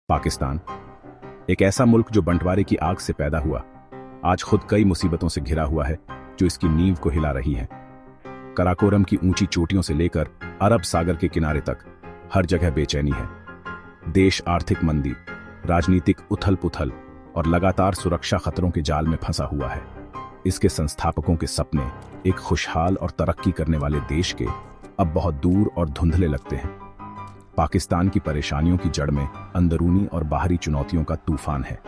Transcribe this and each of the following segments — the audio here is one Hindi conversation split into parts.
पाकिस्तान एक ऐसा मुल्क जो बंटवारे की आग से पैदा हुआ, आज खुद कई मुसीबतों से घिरा हुआ है जो इसकी नींव को हिला रही हैं। कराकोरम की ऊंची चोटियों से लेकर अरब सागर के किनारे तक हर जगह बेचैनी है। देश आर्थिक मंदी, राजनीतिक उथल-पुथल और लगातार सुरक्षा खतरों के जाल में फंसा हुआ है। इसके संस्थापकों के सपने एक खुशहाल और तरक्की करने वाले देश के अब बहुत दूर और धुंधले लगते हैं। पाकिस्तान की परेशानियों की जड़ में अंदरूनी और बाहरी चुनौतियों का तूफान है।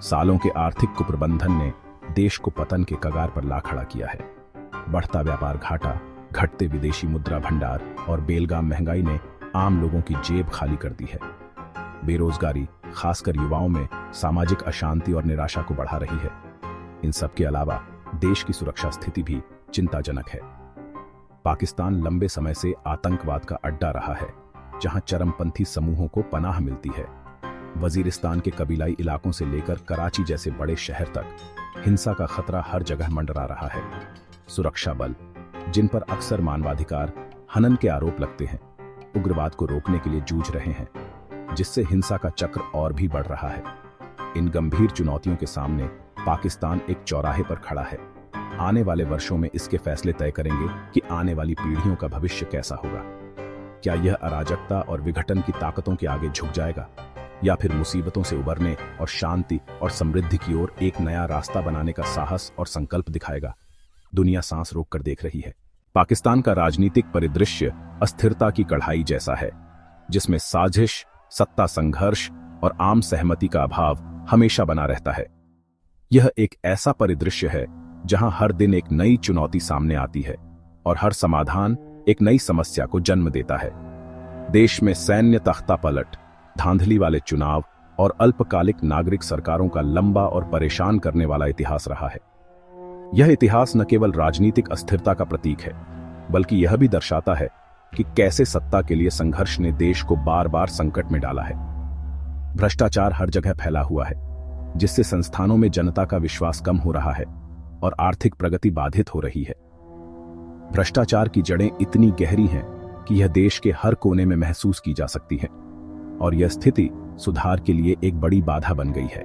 सालों के आर्थिक कुप्रबंधन ने देश को पतन के कगार पर ला खड़ा किया है। बढ़ता व्यापार घाटा, घटते विदेशी मुद्रा भंडार और बेलगाम महंगाई ने आम लोगों की जेब खाली कर दी है। बेरोजगारी, खासकर युवाओं में सामाजिक अशांति और निराशा को बढ़ा रही है। इन सब के अलावा देश की सुरक्षा स्थिति भी चिंताजनक है। पाकिस्तान लंबे समय से आतंकवाद का अड्डा रहा है, जहां चरमपंथी समूहों को पनाह मिलती है। वजीरिस्तान के कबीलाई इलाकों से लेकर कराची जैसे बड़े शहर तक हिंसा का खतरा हर जगह मंडरा रहा है। सुरक्षा बल, जिन पर अक्सर मानवाधिकार हनन के आरोप लगते हैं, उग्रवाद को रोकने के लिए जूझ रहे हैं, जिससे हिंसा का चक्र और भी बढ़ रहा है। इन गंभीर चुनौतियों के सामने पाकिस्तान एक चौराहे पर खड़ा है। आने वाले वर्षों में इसके फैसले तय करेंगे कि आने वाली पीढ़ियों का भविष्य कैसा होगा। क्या यह अराजकता और विघटन की ताकतों के आगे झुक जाएगा, या फिर मुसीबतों से उबरने और शांति और समृद्धि की ओर एक नया रास्ता बनाने का साहस और संकल्प दिखाएगा? दुनिया सांस रोककर देख रही है। पाकिस्तान का राजनीतिक परिदृश्य अस्थिरता की कढ़ाई जैसा है, जिसमें साजिश, सत्ता संघर्ष और आम सहमति का अभाव हमेशा बना रहता है। यह एक ऐसा परिदृश्य है जहां हर दिन एक नई चुनौती सामने आती है और हर समाधान एक नई समस्या को जन्म देता है। देश में सैन्य तख्ता पलट, धांधली वाले चुनाव और अल्पकालिक नागरिक सरकारों का लंबा और परेशान करने वाला इतिहास रहा है। यह इतिहास न केवल राजनीतिक अस्थिरता का प्रतीक है, बल्कि यह भी दर्शाता है कि कैसे सत्ता के लिए संघर्ष ने देश को बार बार संकट में डाला है। भ्रष्टाचार हर जगह फैला हुआ है, जिससे संस्थानों में जनता का विश्वास कम हो रहा है और आर्थिक प्रगति बाधित हो रही है। भ्रष्टाचार की जड़ें इतनी गहरी हैं कि यह देश के हर कोने में महसूस की जा सकती है, और यह स्थिति सुधार के लिए एक बड़ी बाधा बन गई है।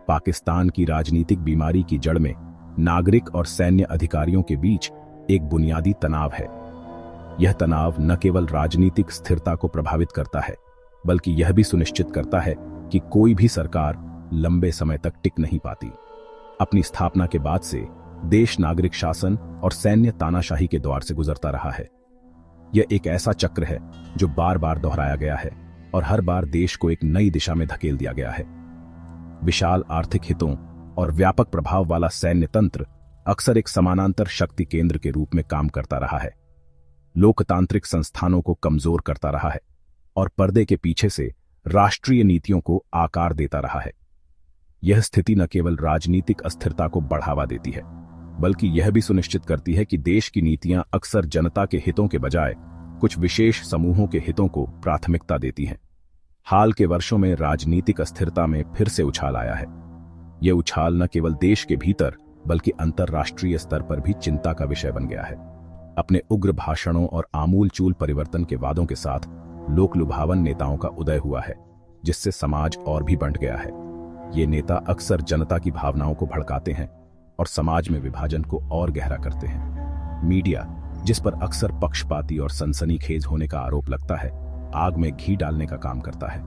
पाकिस्तान की राजनीतिक बीमारी की जड़ में नागरिक और सैन्य अधिकारियों के बीच एक बुनियादी तनाव है। यह तनाव न केवल राजनीतिक स्थिरता को प्रभावित करता है, बल्कि यह भी सुनिश्चित करता है कि कोई भी सरकार लंबे समय तक टिक नहीं पाती। अपनी स्थापना के बाद से देश नागरिक शासन और सैन्य तानाशाही के दौर से गुजरता रहा है। यह एक ऐसा चक्र है जो बार बार दोहराया गया है और हर बार देश को एक नई दिशा में धकेल दिया गया है। विशाल आर्थिक हितों और व्यापक प्रभाव वाला सैन्य तंत्र अक्सर एक समानांतर शक्ति केंद्र के रूप में काम करता रहा है, लोकतांत्रिक संस्थानों को कमजोर करता रहा है और पर्दे के पीछे से राष्ट्रीय नीतियों को आकार देता रहा है। यह स्थिति न केवल राजनीतिक अस्थिरता को बढ़ावा देती है, बल्कि यह भी सुनिश्चित करती है कि देश की नीतियां अक्सर जनता के हितों के बजाय कुछ विशेष समूहों के हितों को प्राथमिकता देती हैं। हाल के वर्षों में राजनीतिक अस्थिरता में फिर से उछाल आया है। यह उछाल न केवल देश के भीतर बल्कि अंतर्राष्ट्रीय स्तर पर भी चिंता का विषय बन गया है। अपने उग्र भाषणों और आमूल-चूल परिवर्तन के वादों के साथ लोकलुभावन नेताओं का उदय हुआ है, जिससे समाज और भी बंट गया है। ये नेता अक्सर जनता की भावनाओं को भड़काते हैं और समाज में विभाजन को और गहरा करते हैं। मीडिया, जिस पर अक्सर पक्षपाती और सनसनीखेज होने का आरोप लगता है, आग में घी डालने का काम करता है।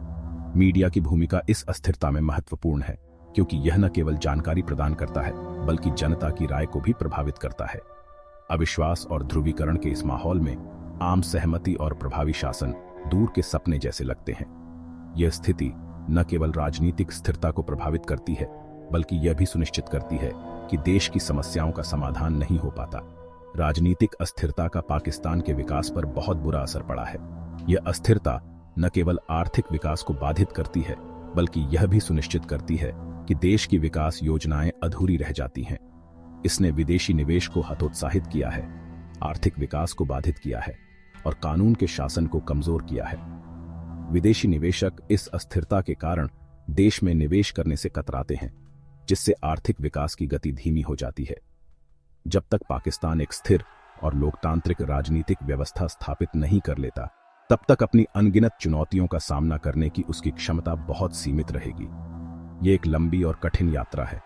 मीडिया की भूमिका इस अस्थिरता में महत्वपूर्ण है, क्योंकि यह न केवल जानकारी प्रदान करता है, बल्कि जनता की राय को भी प्रभावित करता है। अविश्वास और ध्रुवीकरण के इस माहौल में आम सहमति और प्रभावी शासन दूर के सपने जैसे लगते हैं। यह स्थिति न केवल राजनीतिक स्थिरता को प्रभावित करती है, बल्कि यह भी सुनिश्चित करती है कि देश की समस्याओं का समाधान नहीं हो पाता। राजनीतिक अस्थिरता का पाकिस्तान के विकास पर बहुत बुरा असर पड़ा है। यह अस्थिरता न केवल आर्थिक विकास को बाधित करती है, बल्कि यह भी सुनिश्चित करती है कि देश की विकास योजनाएं अधूरी रह जाती हैं। इसने विदेशी निवेश को हतोत्साहित किया है, आर्थिक विकास को बाधित किया है और कानून के शासन को कमजोर किया है। विदेशी निवेशक इस अस्थिरता के कारण देश में निवेश करने से कतराते हैं, जिससे आर्थिक विकास की गति धीमी हो जाती है। जब तक पाकिस्तान एक स्थिर और लोकतांत्रिक राजनीतिक व्यवस्था स्थापित नहीं कर लेता, तब तक अपनी अनगिनत चुनौतियों का सामना करने की उसकी क्षमता बहुत सीमित रहेगी। ये एक लंबी और कठिन यात्रा है,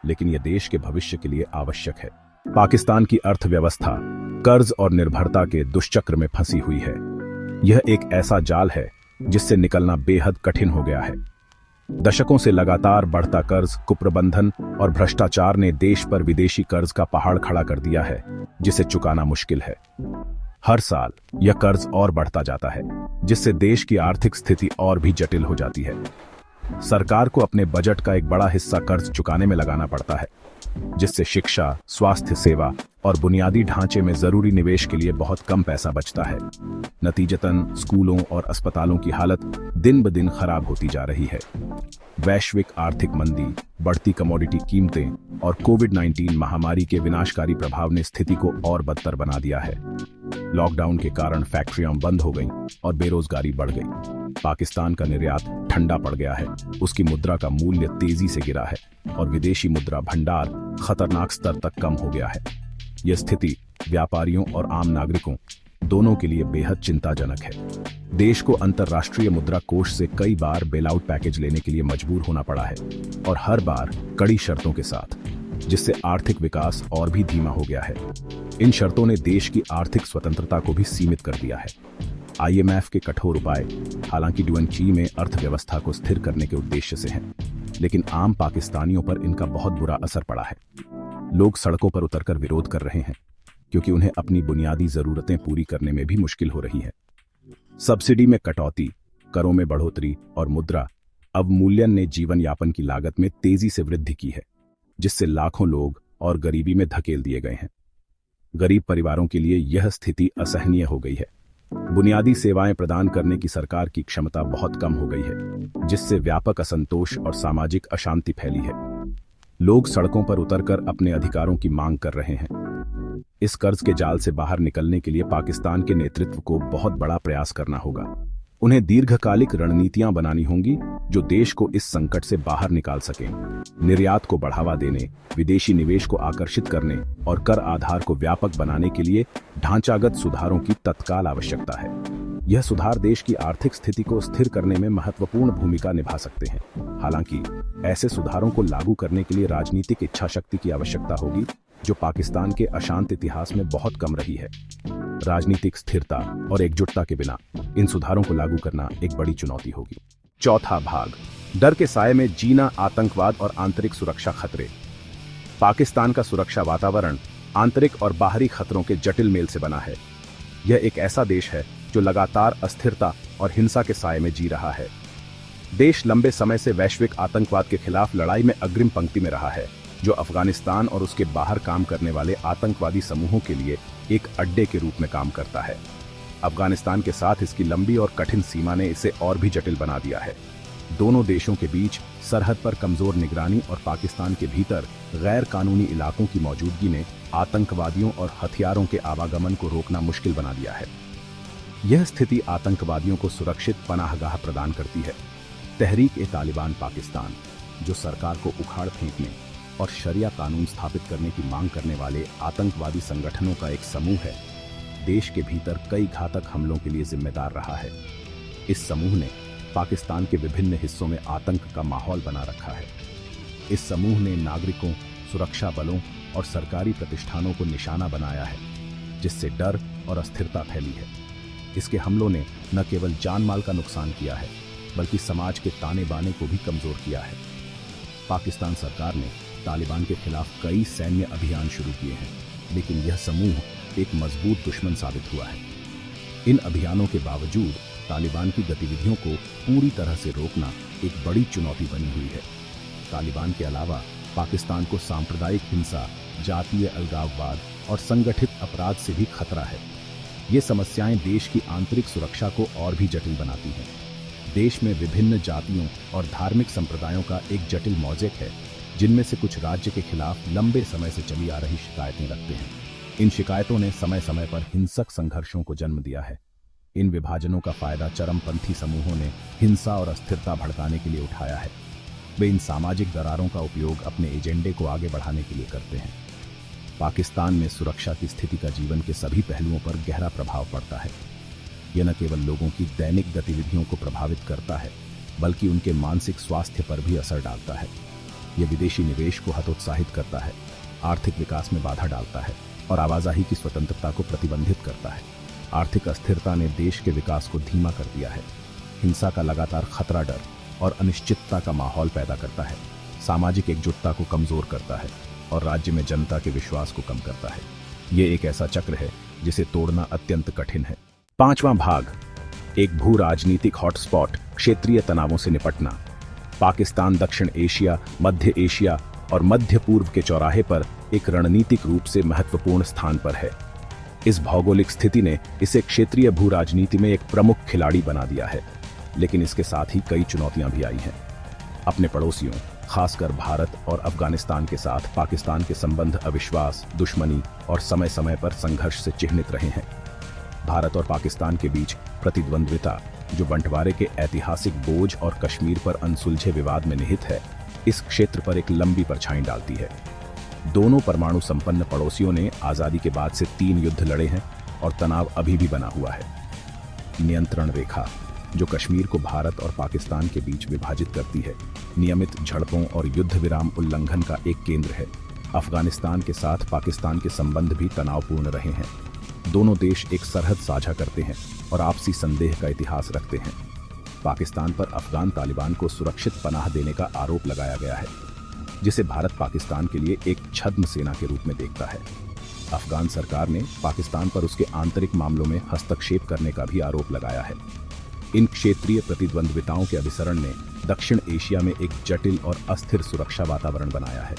लेकिन यह देश के भविष्य के लिए आवश्यक है। पाकिस्तान की अर्थव्यवस्था कर्ज और निर्भरता के दुष्चक्र में फंसी हुई है। यह एक ऐसा जाल है जिससे निकलना बेहद कठिन हो गया है। दशकों से लगातार बढ़ता कर्ज, कुप्रबंधन और भ्रष्टाचार ने देश पर विदेशी कर्ज का पहाड़ खड़ा कर दिया है, जिसे चुकाना मुश्किल है। हर साल यह कर्ज और बढ़ता जाता है, जिससे देश की आर्थिक स्थिति और भी जटिल हो जाती है। सरकार को अपने बजट का एक बड़ा हिस्सा कर्ज चुकाने में लगाना पड़ता है, जिससे शिक्षा, स्वास्थ्य सेवा और बुनियादी ढांचे में जरूरी निवेश के लिए बहुत कम पैसा बचता है। नतीजतन स्कूलों और अस्पतालों की हालत दिन ब दिन खराब होती जा रही है। वैश्विक आर्थिक मंदी, बढ़ती कमोडिटी कीमतें और कोविड-19 महामारी के विनाशकारी प्रभाव ने स्थिति को और बदतर बना दिया है। लॉकडाउन के कारण फैक्ट्रियां बंद हो गईं और बेरोजगारी बढ़ गई। पाकिस्तान का निर्यात ठंडा पड़ गया है, उसकी मुद्रा का मूल्य तेजी से गिरा है और विदेशी मुद्रा भंडार खतरनाक स्तर तक कम हो गया है। यह स्थिति व्यापारियों और आम नागरिकों दोनों के लिए बेहद चिंताजनक है। देश को अंतर्राष्ट्रीय मुद्रा कोष से कई बार बेलआउट पैकेज लेने के लिए मजबूर होना पड़ा है, और हर बार कड़ी शर्तों के साथ, जिससे आर्थिक विकास और भी धीमा हो गया है। इन शर्तों ने देश की आर्थिक स्वतंत्रता को भी सीमित कर दिया है। IMF के कठोर उपाय हालांकि ड्यूएनची में अर्थव्यवस्था को स्थिर करने के उद्देश्य से हैं, लेकिन आम पाकिस्तानियों पर इनका बहुत बुरा असर पड़ा है। लोग सड़कों पर उतरकर विरोध कर रहे हैं, क्योंकि उन्हें अपनी बुनियादी जरूरतें पूरी करने में भी मुश्किल हो रही है। सब्सिडी में कटौती, करों में बढ़ोतरी और मुद्रा अवमूल्यन ने जीवन यापन की लागत में तेजी से वृद्धि की है, जिससे लाखों लोग और गरीबी में धकेल दिए गए हैं। गरीब परिवारों के लिए यह स्थिति असहनीय हो गई है। बुनियादी सेवाएं प्रदान करने की सरकार की क्षमता बहुत कम हो गई है, जिससे व्यापक असंतोष और सामाजिक अशांति फैली है। लोग सड़कों पर उतरकर अपने अधिकारों की मांग कर रहे हैं। इस कर्ज के जाल से बाहर निकलने के लिए पाकिस्तान के नेतृत्व को बहुत बड़ा प्रयास करना होगा। उन्हें दीर्घकालिक रणनीतियां बनानी होंगी जो देश को इस संकट से बाहर निकाल सकें। निर्यात को बढ़ावा देने, विदेशी निवेश को आकर्षित करने और कर आधार को व्यापक बनाने के लिए ढांचागत सुधारों की तत्काल आवश्यकता है। यह सुधार देश की आर्थिक स्थिति को स्थिर करने में महत्वपूर्ण भूमिका निभा सकते हैं। हालांकि ऐसे सुधारों को लागू करने के लिए राजनीतिक इच्छाशक्ति की आवश्यकता होगी, जो पाकिस्तान के अशांत इतिहास में बहुत कम रही है। राजनीतिक स्थिरता और एकजुटता के बिना इन सुधारों को लागू करना एक बड़ी चुनौती होगी। चौथा भाग, डर के साए में जीना, आतंकवाद और आंतरिक सुरक्षा खतरे। पाकिस्तान का सुरक्षा वातावरण आंतरिक और बाहरी खतरों के जटिल मेल से बना है। यह एक ऐसा देश है जो लगातार अस्थिरता और हिंसा के साए में जी रहा है। देश लंबे समय से वैश्विक आतंकवाद के खिलाफ लड़ाई में अग्रिम पंक्ति में रहा है, जो अफगानिस्तान और उसके बाहर काम करने वाले आतंकवादी समूहों के लिए एक अड्डे के रूप में काम करता है। अफगानिस्तान के साथ इसकी लंबी और कठिन सीमा ने इसे और भी जटिल बना दिया है। दोनों देशों के बीच सरहद पर कमजोर निगरानी और पाकिस्तान के भीतर गैर कानूनी इलाकों की मौजूदगी ने आतंकवादियों और हथियारों के आवागमन को रोकना मुश्किल बना दिया है। यह स्थिति आतंकवादियों को सुरक्षित पनाहगाह प्रदान करती है। तहरीक-ए-तालिबान पाकिस्तान, जो सरकार को उखाड़ फेंकने और शरिया कानून स्थापित करने की मांग करने वाले आतंकवादी संगठनों का एक समूह है, देश के भीतर कई घातक हमलों के लिए जिम्मेदार रहा है। इस समूह ने पाकिस्तान के विभिन्न हिस्सों में आतंक का माहौल बना रखा है। इस समूह ने नागरिकों, सुरक्षा बलों और सरकारी प्रतिष्ठानों को निशाना बनाया है, जिससे डर और अस्थिरता फैली है। इसके हमलों ने न केवल जान माल का नुकसान किया है, बल्कि समाज के ताने बाने को भी कमजोर किया है। पाकिस्तान सरकार ने तालिबान के खिलाफ कई सैन्य अभियान शुरू किए हैं, लेकिन यह समूह एक मजबूत दुश्मन साबित हुआ है। इन अभियानों के बावजूद तालिबान की गतिविधियों को पूरी तरह से रोकना एक बड़ी चुनौती बनी हुई है। तालिबान के अलावा पाकिस्तान को सांप्रदायिक हिंसा, जातीय अलगाववाद और संगठित अपराध से भी खतरा है। ये समस्याएं देश की आंतरिक सुरक्षा को और भी जटिल बनाती हैं। देश में विभिन्न जातियों और धार्मिक संप्रदायों का एक जटिल मौज़ेक है, जिनमें से कुछ राज्य के खिलाफ लंबे समय से चली आ रही शिकायतें रखते हैं। इन शिकायतों ने समय समय पर हिंसक संघर्षों को जन्म दिया है। इन विभाजनों का फायदा चरमपंथी समूहों ने हिंसा और अस्थिरता भड़काने के लिए उठाया है। वे इन सामाजिक दरारों का उपयोग अपने एजेंडे को आगे बढ़ाने के लिए करते हैं। पाकिस्तान में सुरक्षा की स्थिति का जीवन के सभी पहलुओं पर गहरा प्रभाव पड़ता है। यह न केवल लोगों की दैनिक गतिविधियों को प्रभावित करता है, बल्कि उनके मानसिक स्वास्थ्य पर भी असर डालता है। यह विदेशी निवेश को हतोत्साहित करता है, आर्थिक विकास में बाधा डालता है और आवाजाही की स्वतंत्रता को प्रतिबंधित करता है। आर्थिक अस्थिरता ने देश के विकास को धीमा कर दिया है। हिंसा का लगातार खतरा डर और अनिश्चितता का माहौल पैदा करता है, सामाजिक एकजुटता को कमजोर करता है और राज्य में जनता के विश्वास को कम करता है। ये एक ऐसा चक्र है जिसे तोड़ना अत्यंत कठिन है। पांचवां भाग, एक भू राजनीतिक हॉटस्पॉट, क्षेत्रीय तनावों से निपटना। पाकिस्तान दक्षिण एशिया, मध्य एशिया और मध्य पूर्व के चौराहे पर एक रणनीतिक रूप से महत्वपूर्ण स्थान पर है। इस भौगोलिक स्थिति ने इसे क्षेत्रीय भू राजनीति में एक प्रमुख खिलाड़ी बना दिया है, लेकिन इसके साथ ही कई चुनौतियां भी आई हैं। अपने पड़ोसियों, खासकर भारत और अफगानिस्तान के साथ पाकिस्तान के संबंध अविश्वास, दुश्मनी और समय समय पर संघर्ष से चिह्नित रहे हैं। भारत और पाकिस्तान के बीच प्रतिद्वंद्विता, जो बंटवारे के ऐतिहासिक बोझ और कश्मीर पर अनसुलझे विवाद में निहित है, इस क्षेत्र पर एक लंबी परछाई डालती है। दोनों परमाणु संपन्न पड़ोसियों ने आजादी के बाद से 3 युद्ध लड़े हैं और तनाव अभी भी बना हुआ है। नियंत्रण रेखा, जो कश्मीर को भारत और पाकिस्तान के बीच विभाजित करती है, नियमित झड़पों और युद्ध विराम उल्लंघन का एक केंद्र है। अफगानिस्तान के साथ पाकिस्तान के संबंध भी तनावपूर्ण रहे हैं। दोनों देश एक सरहद साझा करते हैं और आपसी संदेह का इतिहास रखते हैं। पाकिस्तान पर अफगान तालिबान को सुरक्षित पनाह देने का आरोप लगाया गया है, जिसे भारत पाकिस्तान के लिए एक छद्म सेना के रूप में देखता है। अफगान सरकार ने पाकिस्तान पर उसके आंतरिक मामलों में हस्तक्षेप करने का भी आरोप लगाया है। इन क्षेत्रीय प्रतिद्वंद्विताओं के अभिसरण ने दक्षिण एशिया में एक जटिल और अस्थिर सुरक्षा वातावरण बनाया है।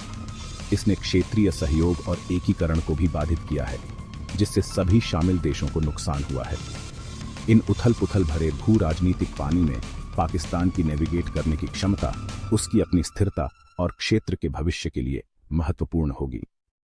इसने क्षेत्रीय सहयोग और एकीकरण को भी बाधित किया है, जिससे सभी शामिल देशों को नुकसान हुआ है। इन उथल पुथल भरे भू राजनीतिक पानी में पाकिस्तान की नेविगेट करने की क्षमता उसकी अपनी स्थिरता और क्षेत्र के भविष्य के लिए महत्वपूर्ण होगी।